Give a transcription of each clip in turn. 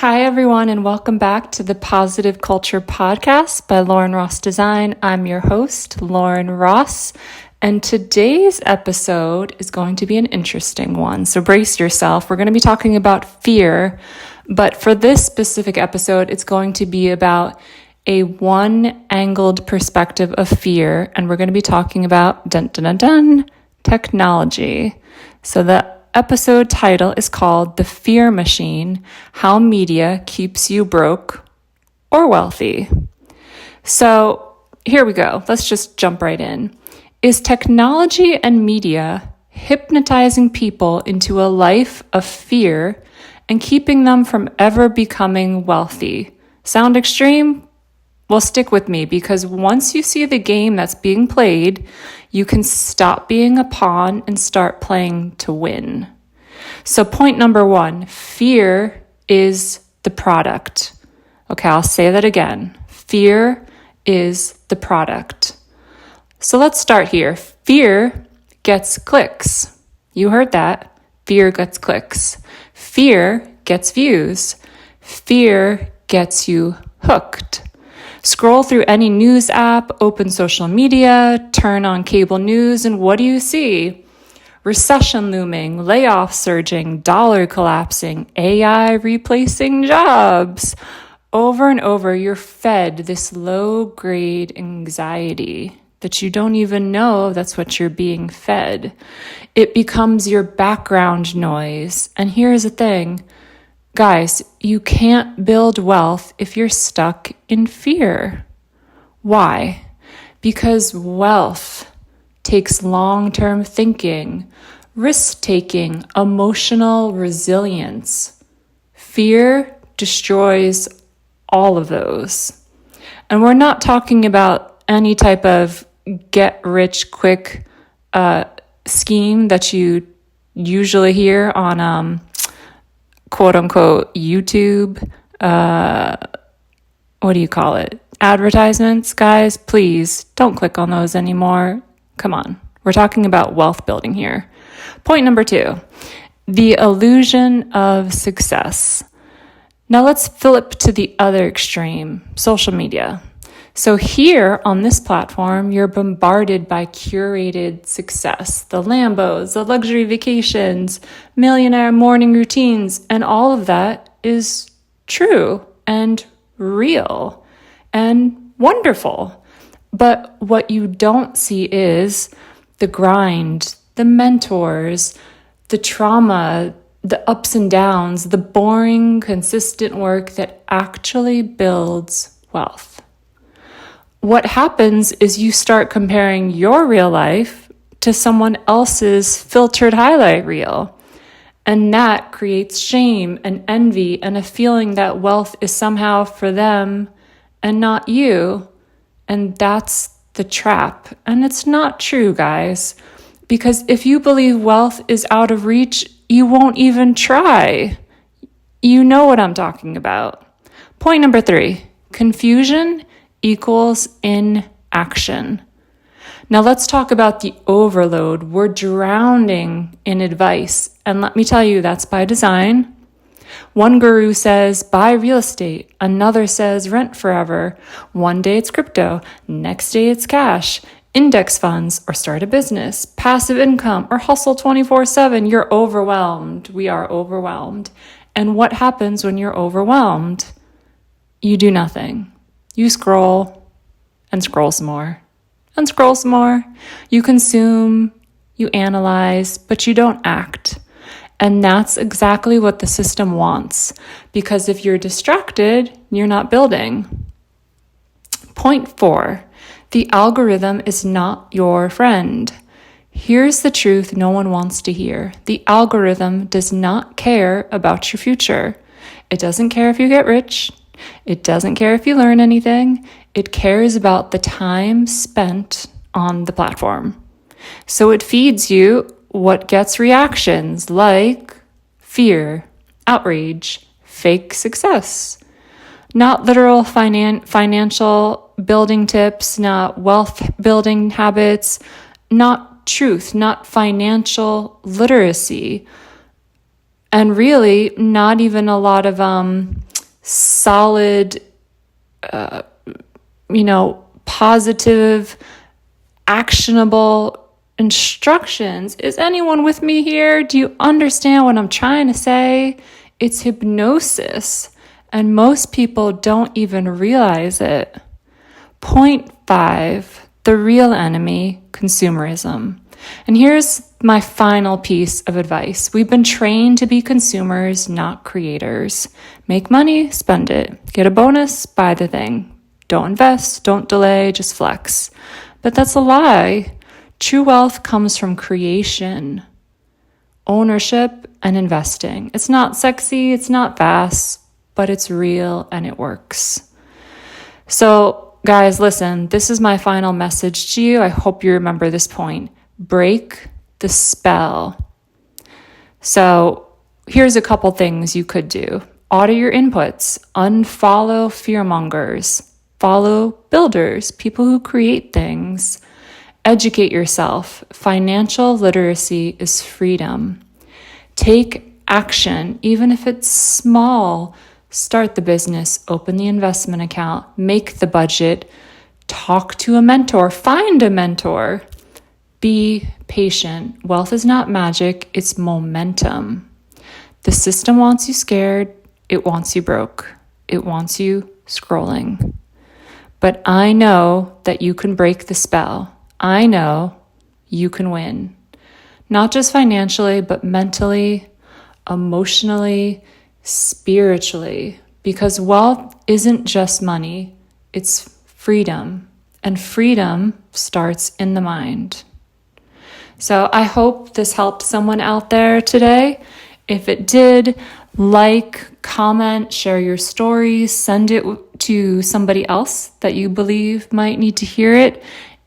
Hi, everyone, and welcome back to the Positive Culture Podcast by Lauren Ross Design. I'm your host, Lauren Ross, and today's episode is going to be an interesting one. So brace yourself. We're going to be talking about fear, but for this specific episode, it's going to be about a one-angled perspective of fear, and we're going to be talking about technology. So the episode title is called The Fear Machine: How Media Keeps You Broke or Wealthy. So here we go. Let's just jump right in. Is technology and media hypnotizing people into a life of fear and keeping them from ever becoming wealthy? Sound extreme? Well, stick with me, because once you see the game that's being played, you can stop being a pawn and start playing to win. So point number one, fear is the product. Okay, I'll say that again. Fear is the product. So let's start here. Fear gets clicks. You heard that. Fear gets clicks. Fear gets views. Fear gets you hooked. Scroll through any news app, open social media, turn on cable news, and what do you see? Recession looming, layoffs surging, dollar collapsing, AI replacing jobs. Over and over, you're fed this low-grade anxiety that you don't even know that's what you're being fed. It becomes your background noise. And here's the thing. Guys, you can't build wealth if you're stuck in fear. Why? Because wealth takes long-term thinking, risk-taking, emotional resilience. Fear destroys all of those. And we're not talking about any type of get-rich-quick scheme that you usually hear on quote-unquote YouTube, what do you call it? Advertisements, guys, please don't click on those anymore. Come on. We're talking about wealth building here. Point number two, the illusion of success. Now let's flip to the other extreme, social media. So here on this platform, you're bombarded by curated success, the Lambos, the luxury vacations, millionaire morning routines, and all of that is true and real and wonderful. But what you don't see is the grind, the mentors, the trauma, the ups and downs, the boring, consistent work that actually builds wealth. What happens is you start comparing your real life to someone else's filtered highlight reel. And that creates shame and envy and a feeling that wealth is somehow for them and not you. And that's the trap. And it's not true, guys. Because if you believe wealth is out of reach, you won't even try. You know what I'm talking about. Point number three, confusion equals inaction. Now let's talk about the overload. We're drowning in advice. And let me tell you, that's by design. One guru says, buy real estate. Another says, rent forever. One day it's crypto. Next day it's cash, index funds, or start a business, passive income, or hustle 24/7. You're overwhelmed. We are overwhelmed. And what happens when you're overwhelmed? You do nothing. You scroll and scroll some more and scroll some more. You consume, you analyze, but you don't act. And that's exactly what the system wants. Because if you're distracted, you're not building. Point four, the algorithm is not your friend. Here's the truth no one wants to hear. The algorithm does not care about your future. It doesn't care if you get rich. It doesn't care if you learn anything. It cares about the time spent on the platform. So it feeds you what gets reactions like fear, outrage, fake success. Not literal financial building tips, not wealth building habits, not truth, not financial literacy. And really, not even a lot of solid, positive, actionable instructions. Is anyone with me here? Do you understand what I'm trying to say? It's hypnosis, and most people don't even realize it. Point 5, the real enemy, consumerism. And here's my final piece of advice. We've been trained to be consumers, not creators. Make money, spend it. Get a bonus, buy the thing. Don't invest, don't delay, just flex. But that's a lie. True wealth comes from creation, ownership, and investing. It's not sexy, it's not fast, but it's real and it works. So, guys, listen, this is my final message to you. I hope you remember this point. Break the spell. So, here's a couple things you could do. Audit your inputs. Unfollow fearmongers. Follow builders, people who create things. Educate yourself. Financial literacy is freedom. Take action, even if it's small. Start the business, open the investment account, make the budget, talk to a mentor, find a mentor. Be patient. Wealth is not magic, it's momentum. The system wants you scared, it wants you broke, it wants you scrolling. But I know that you can break the spell. I know you can win. Not just financially, but mentally, emotionally, spiritually. Because wealth isn't just money, it's freedom. And freedom starts in the mind. So I hope this helped someone out there today. If it did, like, comment, share your stories, send it to somebody else that you believe might need to hear it.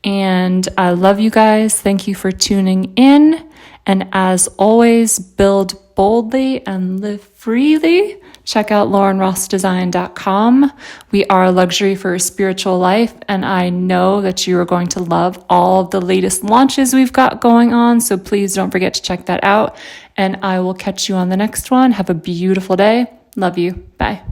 And I love you guys. Thank you for tuning in. And as always, build boldly and live freely. Check out laurenrossdesign.com. We are a luxury for a spiritual life, and I know that you are going to love all of the latest launches we've got going on, so please don't forget to check that out, and I will catch you on the next one. Have a beautiful day. Love you. Bye.